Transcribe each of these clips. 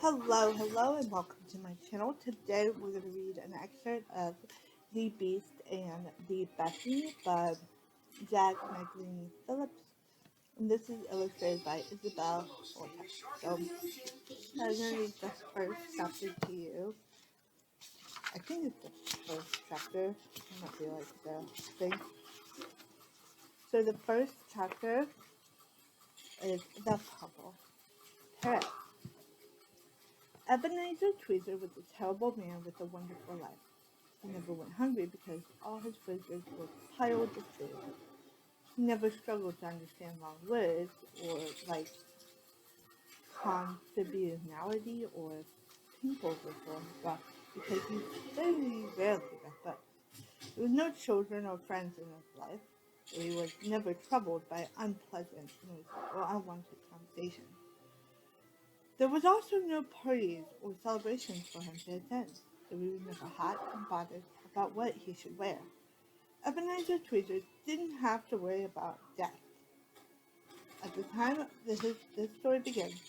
Hello, and welcome to my channel. Today we're going to read an excerpt of The Beast and the Bethany by Jack Meggitt-Phillips. And this is illustrated by Isabel Ortega. So I'm going to read the first chapter to you. I think it's the first chapter. I'm not really like the thing. So the first chapter is The Purple Parrot. Ebenezer Tweezer was a terrible man with a wonderful life. He never went hungry because all his visitors were piled with food. He never struggled to understand long words or like conviviality or people before well, because he very rarely read books. There was no children or friends in his life, so he was never troubled by unpleasant news or unwanted conversation. There was also no parties or celebrations for him to attend, so he was never hot and bothered about what he should wear. Ebenezer Tweezer didn't have to worry about death. At the time this story begins,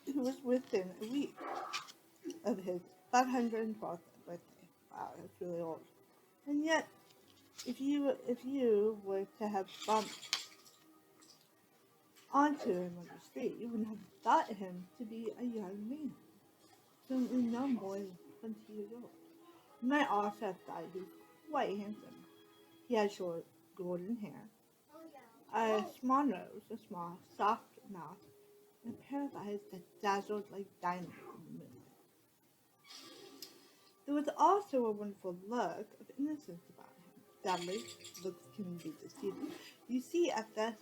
he was within a week of his 512th birthday. Wow, that's really old. And yet, if you were to have bumped onto him on the street, you wouldn't have thought him to be a young man, certainly no more than 20 years old. You might also have thought he was quite handsome. He had short, golden hair, a small nose, a small, soft mouth, and a pair of eyes that dazzled like diamonds in the moonlight. There was also a wonderful look of innocence about him. Sadly, looks can be deceiving. You see, at the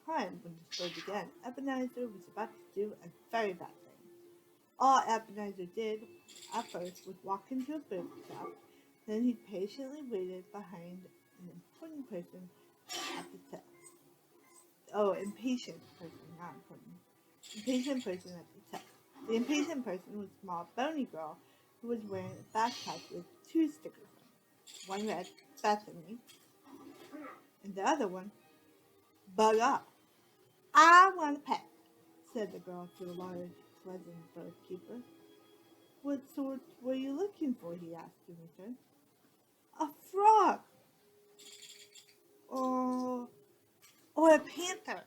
time when the story began, Ebenezer was about to do a very bad thing. All Ebenezer did at first was walk into a book shop, then he patiently waited behind an important person at the till. Oh, impatient person, not important. Impatient person at the till. The impatient person was a small, bony girl who was wearing a backpack with two stickers on it. One read Bethany, and the other one, Bug Up. I want a pet, said the girl to a large, pleasant bird keeper. What sort were you looking for? He asked in return. A frog, or a panther.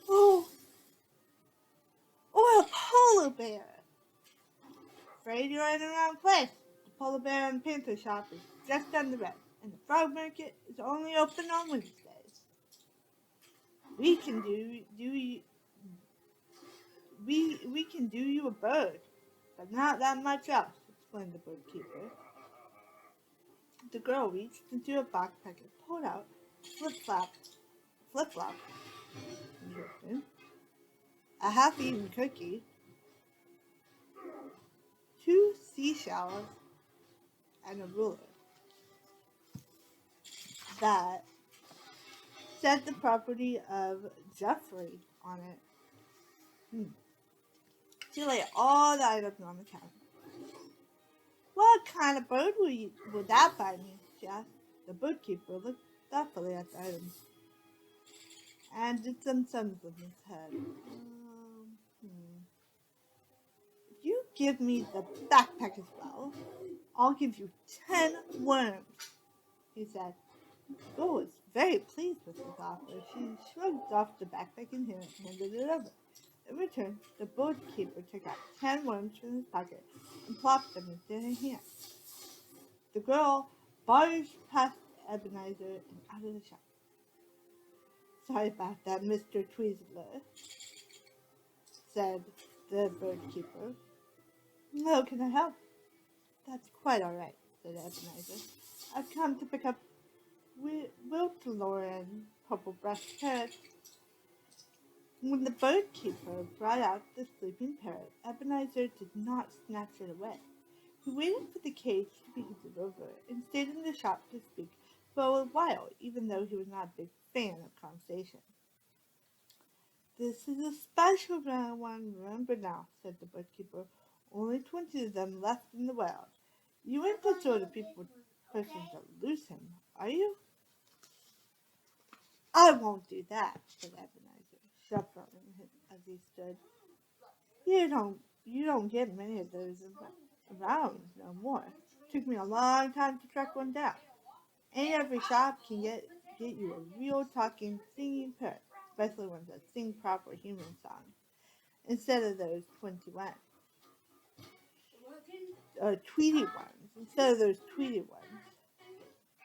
Oh, or a polar bear. Afraid you're in the wrong place. The polar bear and panther shop is just down the road, and the frog market is only open on Wednesdays. We can do you a bird, but not that much else, explained the bird keeper. The girl reached into a backpack and pulled out a flip-flop, a half-eaten cookie, two seashells, and a ruler that said the property of Jeffrey on it. She laid all the items on the counter. What kind of bird would that buy me? She asked. The bookkeeper looked thoughtfully at the items and did some sums in his head. If you give me the backpack as well, I'll give you 10 worms, he said. The girl was very pleased with his offer. She shrugged off the backpack and handed it over. In return, the bookkeeper took out 10 worms from his pocket and plopped them into her hand. The girl barged past Ebenezer and out of the shop. Sorry about that, Mr. Tweezler, said the bird keeper. How can I help? That's quite all right, said Ebenezer. I've come to pick up Wilton purple-breast parrot. When the bird keeper brought out the sleeping parrot, Ebenezer did not snatch it away. He waited for the cage to be handed over and stayed in the shop to speak for a while, even though he was not a big fan of conversation. This is a special one, remember now, said the bookkeeper. Only 20 of them left in the world. You ain't the sort of person to lose him, are you? I won't do that, said Ebenezer. shuffling as he stood. You don't get many of those around no more. Took me a long time to track one down. Ain't every shop can get you a real talking singing parrot, especially ones that sing proper human songs instead of those 21 Tweety ones. Instead of those Tweety ones.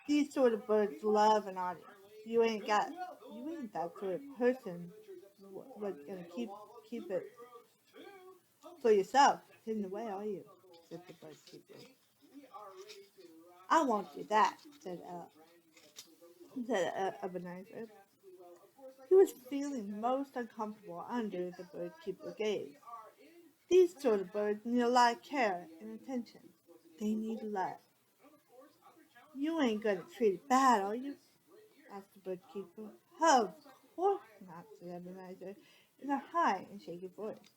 These sort of birds love an audience. You ain't that sort of person what's gonna keep it for yourself hidden away, are you? Said the bird keeper. I won't do that, said Ebenezer. He was feeling most uncomfortable under the bird keeper's gaze. These sort of birds need a lot of care and attention. They need love. You ain't gonna treat it bad, are you? Asked the bird keeper. Of course not, said Ebenezer, in a high and shaky voice.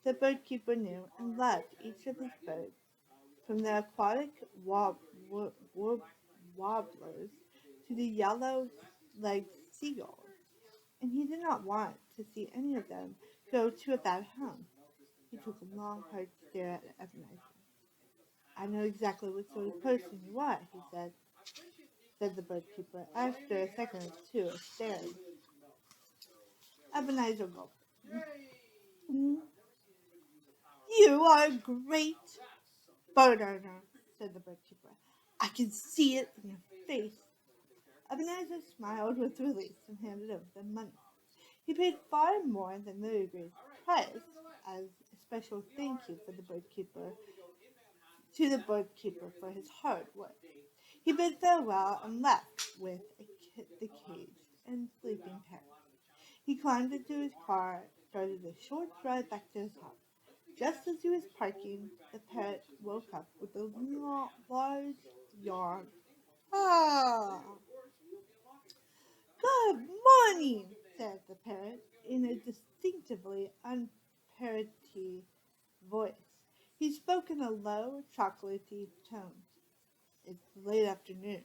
The bird keeper knew and loved each of his birds, from the aquatic warblers to the yellow-legged seagulls, and he did not want to see any of them go to a bad home. He took a long, hard stare at Ebenezer. I know exactly what sort of person you are, he said the bird keeper, after a second or two of staring. Ebenezer gulped. "Mm, You are a great bird owner," said the bird keeper. I can see it in your face. Ebenezer smiled with relief and handed over the money. He paid far more than the agreed price as a special thank you for the bird keeper to the bird keeper for his hard work. He bid farewell and left with the caged and sleeping parrot. He climbed into his car, started a short drive back to his house. Just as he was parking, the parrot woke up with a large yawn. Ah! Good morning, said the parrot in a distinctively unparroty voice. He spoke in a low, chocolatey tone. It's late afternoon,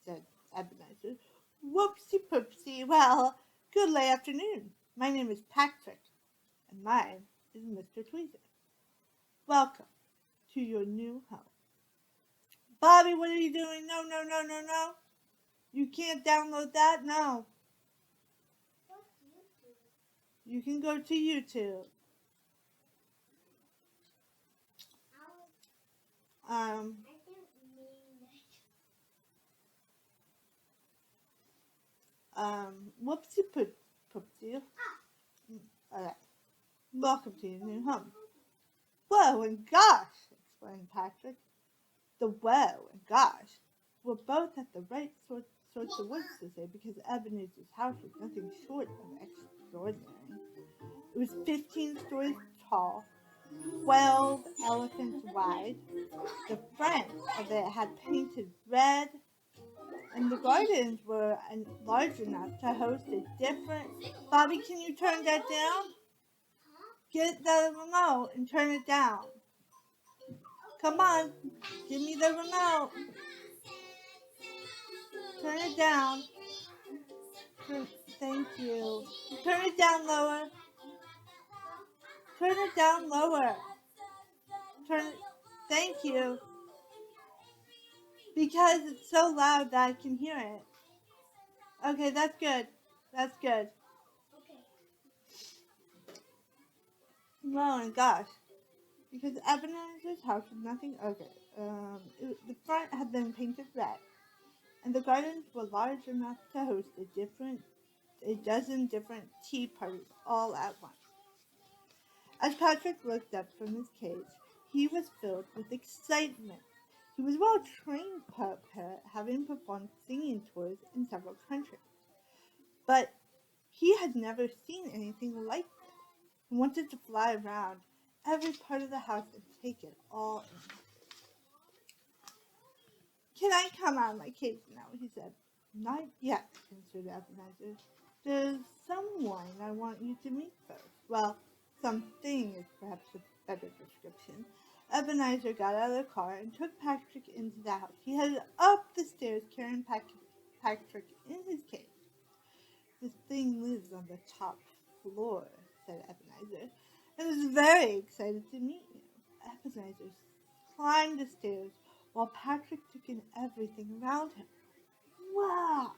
said Ebenezer. Whoopsie poopsie. Well, good late afternoon. My name is Patrick, and mine is Mr. Tweezer. Welcome to your new home. Bobby, what are you doing? No, no, no, no, no. You can't download that? No. You can go to YouTube. Whoopsie poopsie. Alright. Welcome to your new home. Whoa and gosh, explained Patrick. The whoa and gosh were both at the right sorts of words to say because Ebenezer's house was nothing short of extraordinary. It was 15 stories tall, 12 elephants wide. The front of it had painted red, and the gardens were large enough to host a different... Bobby, can you turn that down? Get the remote and turn it down. Come on, give me the remote. Turn it down. Thank you. Turn it down lower. Turn it down lower. Thank you. Because it's so loud that I can hear it. Okay, that's good. That's good. Oh my gosh. Because Ebenezer's house was nothing. Okay. The front had been painted red, and the gardens were large enough to host a dozen different tea parties all at once. As Patrick looked up from his cage, he was filled with excitement. He was a well-trained parrot, having performed singing tours in several countries. But he had never seen anything like this. He wanted to fly around every part of the house and take it all in. Can I come out of my cage now? He said. Not yet, answered Ebenezer. There's someone I want you to meet first. Well, something is perhaps a better description. Ebenezer got out of the car and took Patrick into the house. He headed up the stairs carrying Patrick in his cage. This thing lives on the top floor, said Ebenezer, and was very excited to meet you. Ebenezer climbed the stairs while Patrick took in everything around him. Wow!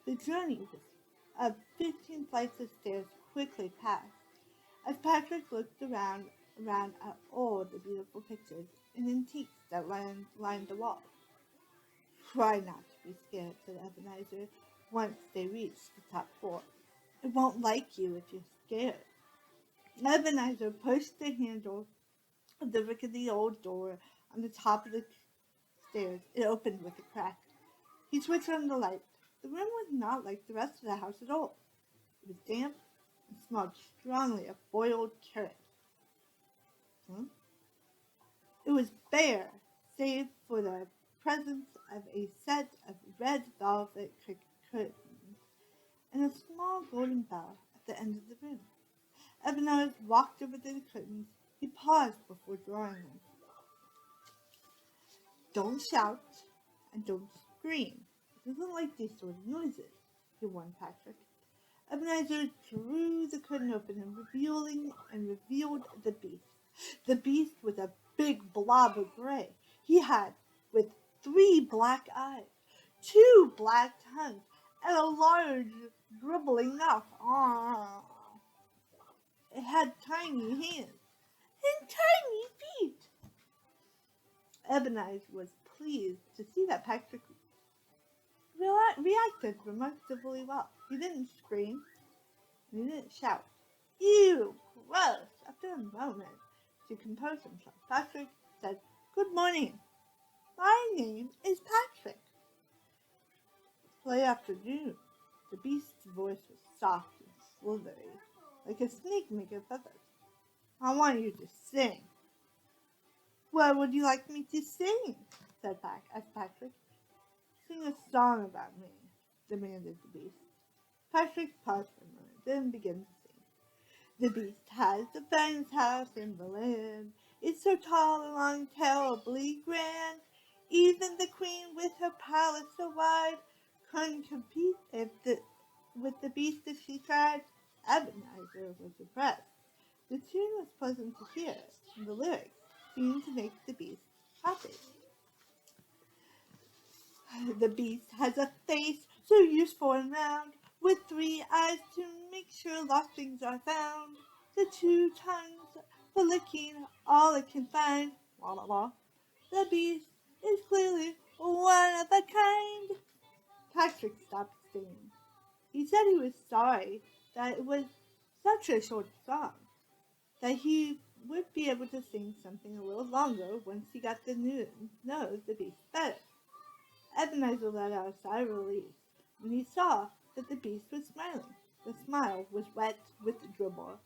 The journey of 15 flights of stairs quickly passed as Patrick looked around at all the beautiful pictures and antiques that lined the walls. Try not to be scared, said Ebenezer once they reached the top floor. It won't like you if you're scared. Ebenezer pushed the handle of the rickety old door on the top of the stairs. It opened with a crack. He switched on the light. The room was not like the rest of the house at all. It was damp and smelled strongly of boiled carrot. It was bare, save for the presence of a set of red velvet curtains and a small golden bell at the end of the room. Ebenezer walked over to the curtains. He paused before drawing them. Don't shout and don't scream. It doesn't like these sort of noises, he warned Patrick. Ebenezer drew the curtain open and revealed the beast. The beast was a big blob of gray. He had with 3 black eyes, 2 black tongues, and a large dribbling mouth. It had tiny hands and tiny feet. Ebenezer was pleased to see that Patrick reacted remarkably well. He didn't scream, and he didn't shout. Ew, gross. After a moment, to compose himself, Patrick said, Good morning. My name is Patrick. Late afternoon. The beast's voice was soft and slithery, like a snake making feathers. I want you to sing. What would you like me to sing? asked Patrick. Sing a song about me, demanded the beast. Patrick paused for a moment, then began to sing. The beast has the finest house in the land. It's so tall and long, terribly grand. Even the queen with her palace so wide couldn't compete with the beast if she tried. Ebenezer was impressed. The tune was pleasant to hear, and the lyrics seemed to make the beast happy. The beast has a face so useful and round, with 3 eyes to make sure lost things are found, the 2 tongues for licking all it can find. La la la. The beast is clearly one of a kind. Patrick stopped singing. He said he was sorry that it was such a short song, that he would be able to sing something a little longer once he got to know the beast better. Ebenezer let out a sigh of relief when he saw that the beast was smiling. The smile was wet with dribble.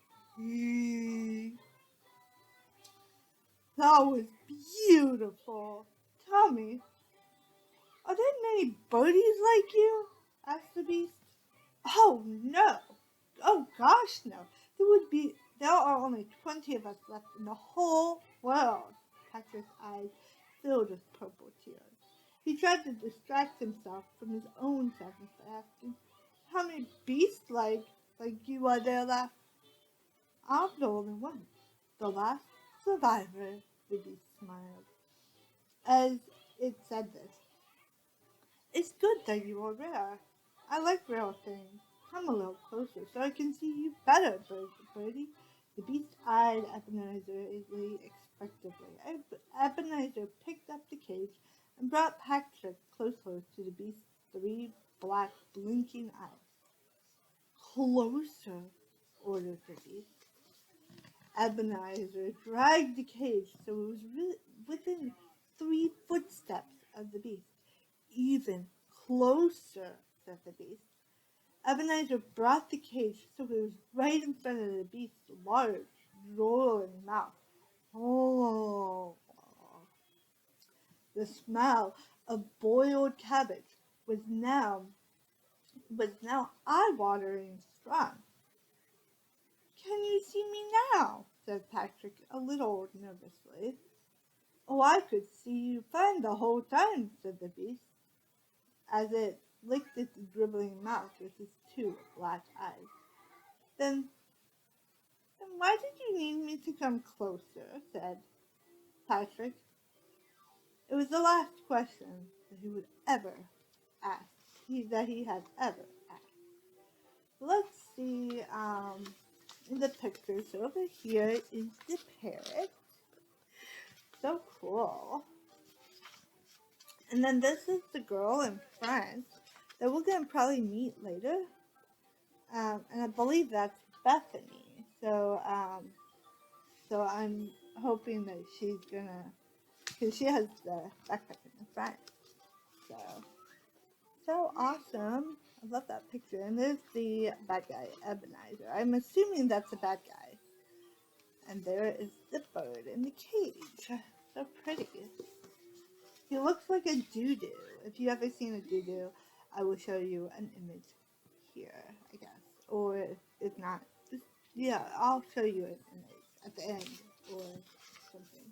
That was beautiful. Tell me, are there many birdies like you? Asked the beast. Oh no! Oh gosh, no! There are only 20 of us left in the whole world. Patrick's eyes filled with purple tears. He tried to distract himself from his own sadness by asking, How many beasts like you are there left? I'm the only one. The last survivor, the beast smiled. As it said this, It's good that you are rare. I like rare things. Come a little closer so I can see you better, birdie. The beast eyed Ebenezer expectantly. Ebenezer picked up the cage and brought Patrick closer to the beast's 3 black blinking eyes. Closer, ordered the beast. Ebenezer dragged the cage so it was within 3 footsteps of the beast. Even closer, said the beast. Ebenezer brought the cage so it was right in front of the beast's large, rolling mouth. Oh! The smell of boiled cabbage was now eye-watering strong. Can you see me now? Said Patrick a little nervously. Oh, I could see you fine the whole time, said the beast, as it licked its dribbling mouth with its 2 black eyes. Then why did you need me to come closer? Said Patrick. It was the last question that he would ever ask. That he had ever asked. Let's see in the picture. So over here is the parrot. So cool. And then this is the girl in France that we're going to probably meet later. And I believe that's Bethany. So I'm hoping that she's gonna, because she has the backpack in the front. So awesome. I love that picture. And there's the bad guy, Ebenezer. I'm assuming that's a bad guy. And there is the bird in the cage. So pretty. He looks like a doo-doo. If you ever seen a doo-doo, I will show you an image here, I guess. Or if not, just, yeah, I'll show you an image at the end or something.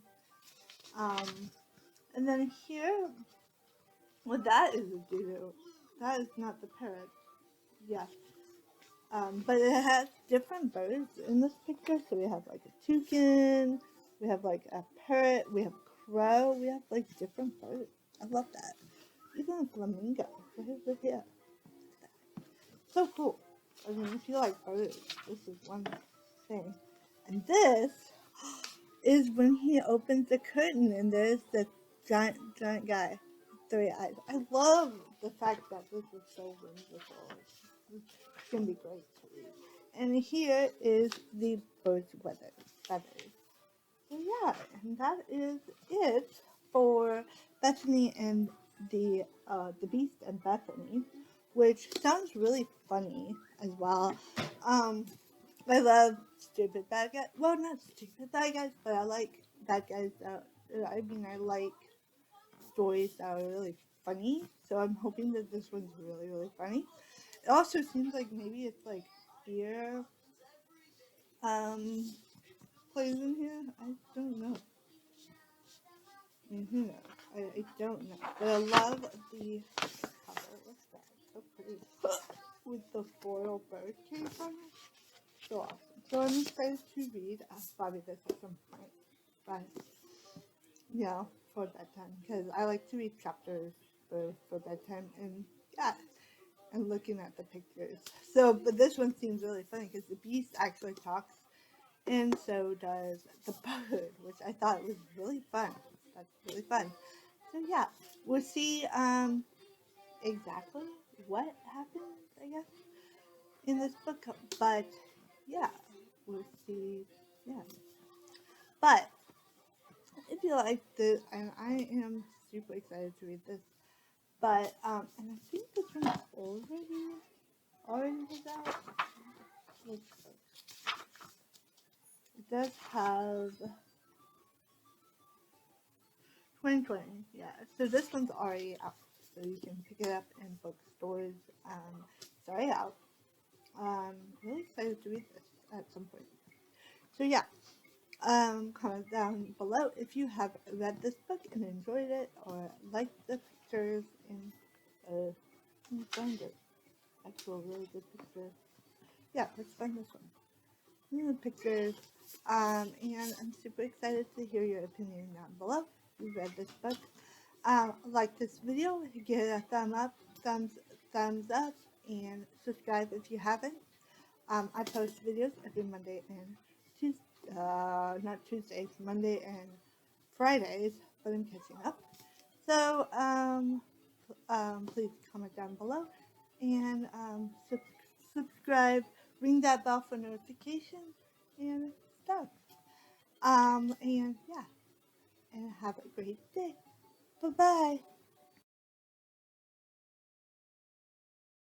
And then here, well, that is a doo-doo. That is not the parrot. Yeah. But it has different birds in this picture. So we have like a toucan, we have like a parrot, we have a crow, we have like different birds. I love that. Even a flamingo right over here. So cool. I mean, if you like birds, this is one thing. And this is when he opens the curtain and there's the giant guy with 3 eyes. I love the fact that this is so whimsical. It's going to be great to read. And here is the bird's feathers. So yeah, and that is it for Bethany and the Beast and Bethany, which sounds really funny as well. I love stupid bad guys. Well, not stupid bad guys, but I like bad guys that, I like stories that are really funny. So I'm hoping that this one's really, really funny. It also seems like maybe it's like fear plays in here. I don't know. I mean, who knows? I don't know. But I love the cover. What's that? So pretty. With the foil bird cage on it. So awesome. So I'm excited to read. I'll probably this at some point. But, yeah, for bedtime. Because I like to read chapters for bedtime. And, yeah. And looking at the pictures. So, but this one seems really funny because the beast actually talks. And so does the bird, which I thought was really fun. That's really fun. So yeah, we'll see exactly what happens, I guess, in this book. But yeah, we'll see. Yeah. But if you like this, and I am super excited to read this. But and I think this one's already was out. It does have 2020, yeah. So this one's already out. So you can pick it up in bookstores. It's already out. Really excited to read this at some point. So yeah, comment down below if you have read this book and enjoyed it or liked the pictures and find it. Actual really good picture. Yeah, let's find this one. The pictures. And I'm super excited to hear your opinion down below. If you read this book. Like this video, give it a thumbs up, and subscribe if you haven't. I post videos every Monday and Monday and Fridays, but I'm catching up. So please comment down below and subscribe, ring that bell for notifications and stuff. And yeah, and have a great day. Bye bye.